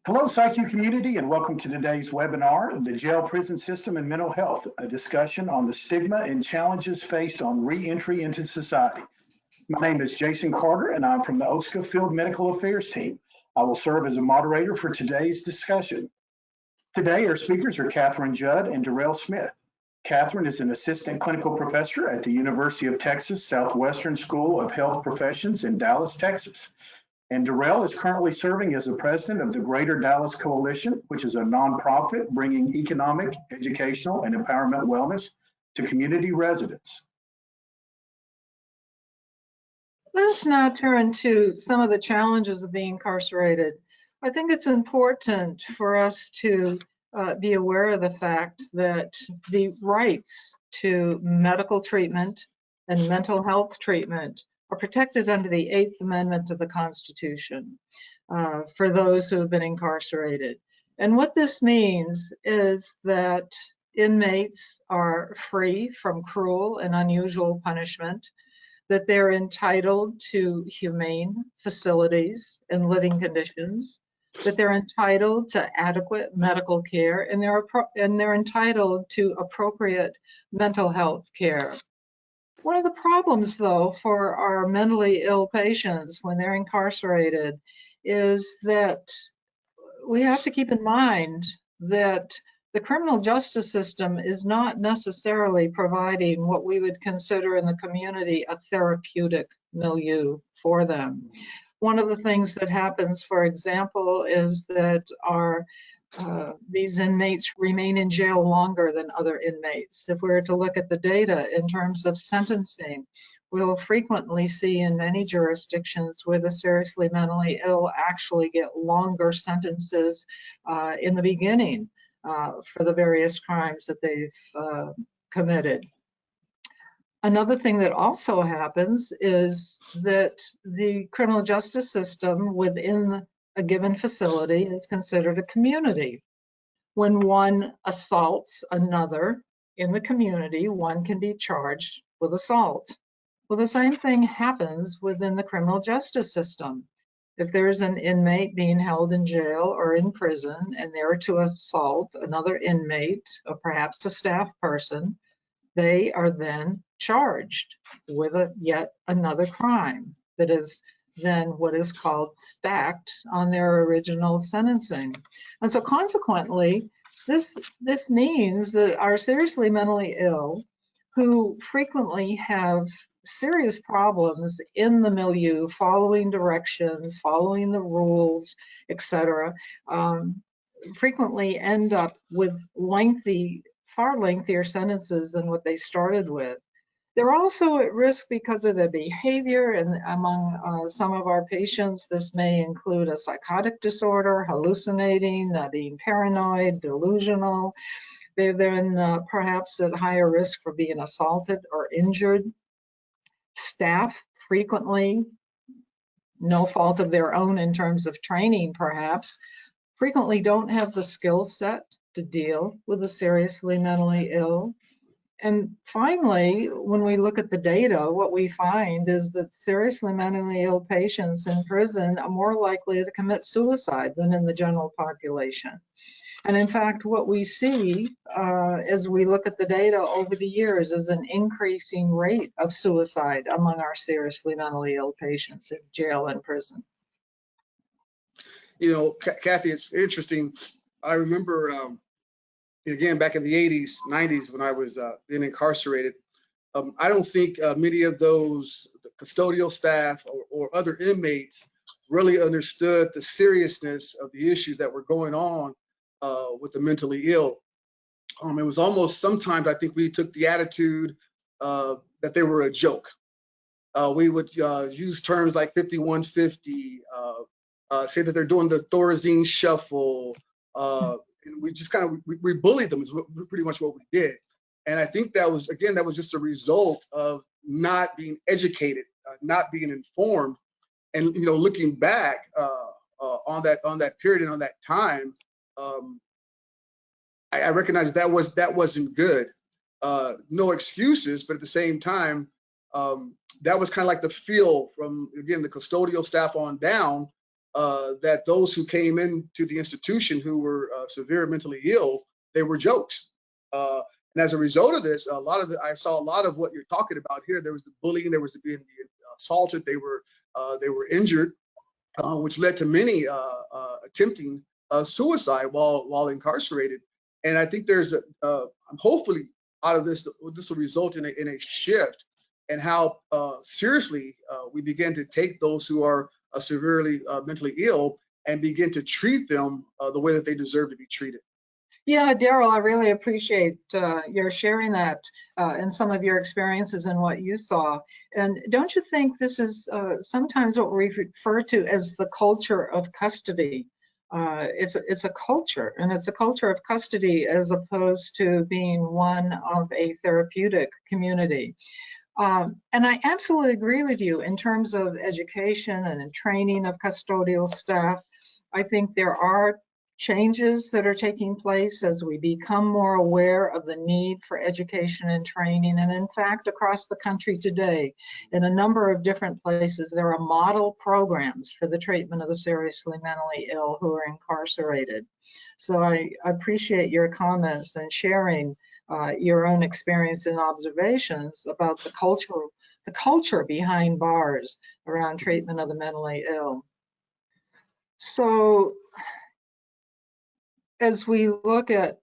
Hello, PsyQ community, and welcome to today's webinar, The Jail Prison System and Mental Health, a discussion on the stigma and challenges faced on re-entry into society. My name is Jason Carter, and I'm from the OSCA Field Medical Affairs team. I will serve as a moderator for today's discussion. Today, our speakers are Catherine Judd and Darell Smith. Catherine is an assistant clinical professor at the University of Texas Southwestern School of Health Professions in Dallas, Texas. And Darell is currently serving as the president of the Greater Dallas Coalition, which is a nonprofit bringing economic, educational, and empowerment wellness to community residents. Let us now turn to some of the challenges of being incarcerated. I think it's important for us to be aware of the fact that the rights to medical treatment and mental health treatment are protected under the 8th Amendment of the Constitution for those who have been incarcerated. And what this means is that inmates are free from cruel and unusual punishment, that they're entitled to humane facilities and living conditions, that they're entitled to adequate medical care, and they're entitled to appropriate mental health care. One of the problems, though, for our mentally ill patients when they're incarcerated is that we have to keep in mind that the criminal justice system is not necessarily providing what we would consider in the community a therapeutic milieu for them. One of the things that happens, for example, is that these inmates remain in jail longer than other inmates. If we were to look at the data in terms of sentencing, we'll frequently see in many jurisdictions where the seriously mentally ill actually get longer sentences in the beginning for the various crimes that they've committed. Another thing that also happens is that the criminal justice system within a given facility is considered a community. When one assaults another in the community, one can be charged with assault. Well, the same thing happens within the criminal justice system. If there's an inmate being held in jail or in prison and they're to assault another inmate or perhaps a staff person, they are then charged with yet another crime that is then what is called stacked on their original sentencing. And so consequently, this means that our seriously mentally ill, who frequently have serious problems in the milieu, following directions, following the rules, etc., frequently end up with far lengthier sentences than what they started with. They're also at risk because of their behavior, and among some of our patients, this may include a psychotic disorder, hallucinating, being paranoid, delusional. They're then perhaps at higher risk for being assaulted or injured. Staff frequently, no fault of their own in terms of training perhaps, frequently don't have the skill set to deal with the seriously mentally ill. And finally, when we look at the data, what we find is that seriously mentally ill patients in prison are more likely to commit suicide than in the general population. And in fact, what we see as we look at the data over the years is an increasing rate of suicide among our seriously mentally ill patients in jail and prison. You know, Kathy, it's interesting. I remember, again, back in the 80s, 90s, when I was being incarcerated, I don't think many of those custodial staff or other inmates really understood the seriousness of the issues that were going on with the mentally ill. It was almost sometimes I think we took the attitude that they were a joke. We would use terms like 5150, say that they're doing the Thorazine shuffle, and we just kind of we bullied them is pretty much what we did. And I think that was, again, that was just a result of not being educated, not being informed. And you know, looking back on that period and on that time, I recognize that wasn't good. No excuses, but at the same time, that was kind of like the feel from, again, the custodial staff on down, that those who came into the institution who were severe mentally ill, they were jokes. And as a result of this, I saw a lot of what you're talking about here. There was the bullying, there was being assaulted, they were injured, which led to many attempting suicide while incarcerated. And I think there's hopefully out of this will result in a shift in how seriously we begin to take those who are severely mentally ill and begin to treat them the way that they deserve to be treated. Yeah, Darell, I really appreciate your sharing that and some of your experiences and what you saw. And don't you think this is sometimes what we refer to as the culture of custody? It's a culture, and it's a culture of custody as opposed to being one of a therapeutic community. And I absolutely agree with you in terms of education and in training of custodial staff. I think there are changes that are taking place as we become more aware of the need for education and training. And in fact, across the country today, in a number of different places, there are model programs for the treatment of the seriously mentally ill who are incarcerated. So I appreciate your comments and sharing your own experience and observations about the culture behind bars around treatment of the mentally ill. So as we look at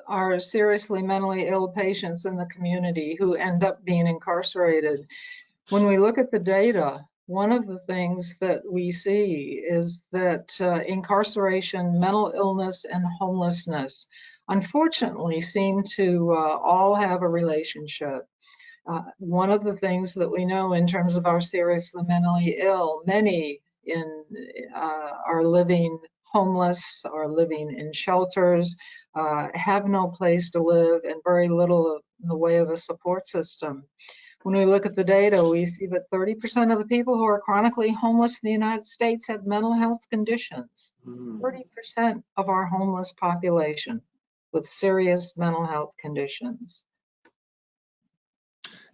our seriously mentally ill patients in the community who end up being incarcerated, when we look at the data, one of the things that we see is that incarceration, mental illness, and homelessness unfortunately seem to all have a relationship. One of the things that we know in terms of our seriously mentally ill, many are living homeless or living in shelters, have no place to live, and very little in the way of a support system. When we look at the data, we see that 30% of the people who are chronically homeless in the United States have mental health conditions. 30% of our homeless population with serious mental health conditions.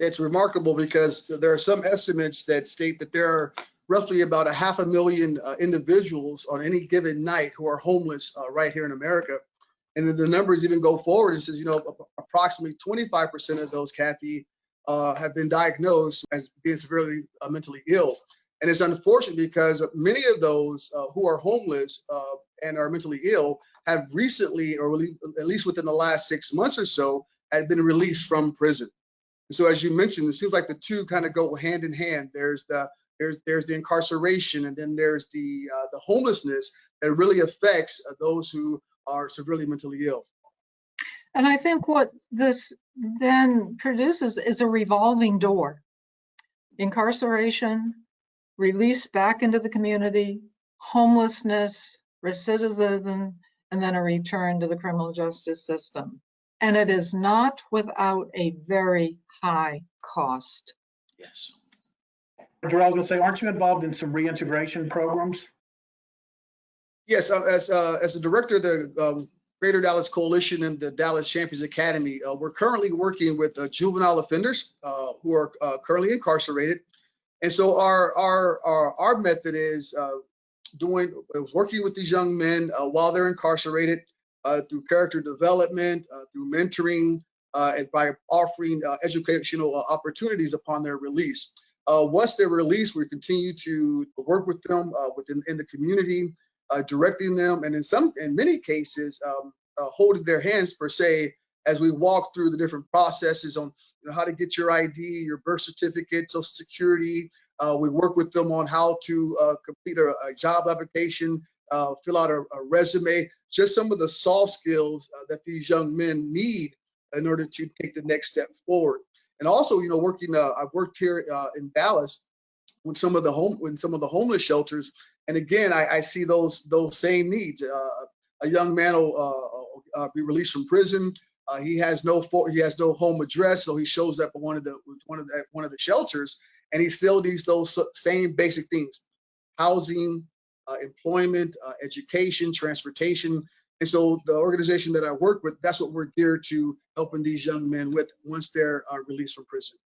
It's remarkable because there are some estimates that state that there are roughly about 500,000 individuals on any given night who are homeless right here in America. And then the numbers even go forward and says, approximately 25% of those, Kathy, have been diagnosed as being severely mentally ill. And it's unfortunate because many of those who are homeless and are mentally ill have recently, or at least within the last 6 months or so, had been released from prison. And so, as you mentioned, it seems like the two kind of go hand in hand. There's the incarceration, and then there's the homelessness that really affects those who are severely mentally ill. And I think what this then produces is a revolving door. Incarceration, release back into the community, homelessness, recidivism, and then a return to the criminal justice system. And it is not without a very high cost. Yes. Darell, I was going to say, aren't you involved in some reintegration programs? Yes, as the director of the Greater Dallas Coalition and the Dallas Champions Academy, we're currently working with juvenile offenders who are currently incarcerated. And so our method is working with these young men while they're incarcerated through character development, through mentoring, and by offering educational opportunities upon their release. Once they're released, we continue to work with them in the community, directing them, and in many cases, holding their hands per se as we walk through the different processes on how to get your ID, your birth certificate, Social Security. We work with them on how to complete a job application, fill out a resume, just some of the soft skills that these young men need in order to take the next step forward. And also, I've worked here in Dallas with some of the homeless shelters, and again, I see those same needs. A young man will be released from prison. He has no home address, so he shows up at one of the shelters, and he still needs those same basic things: housing, employment, education, transportation. And so the organization that I work with, that's what we're geared to helping these young men with once they're released from prison.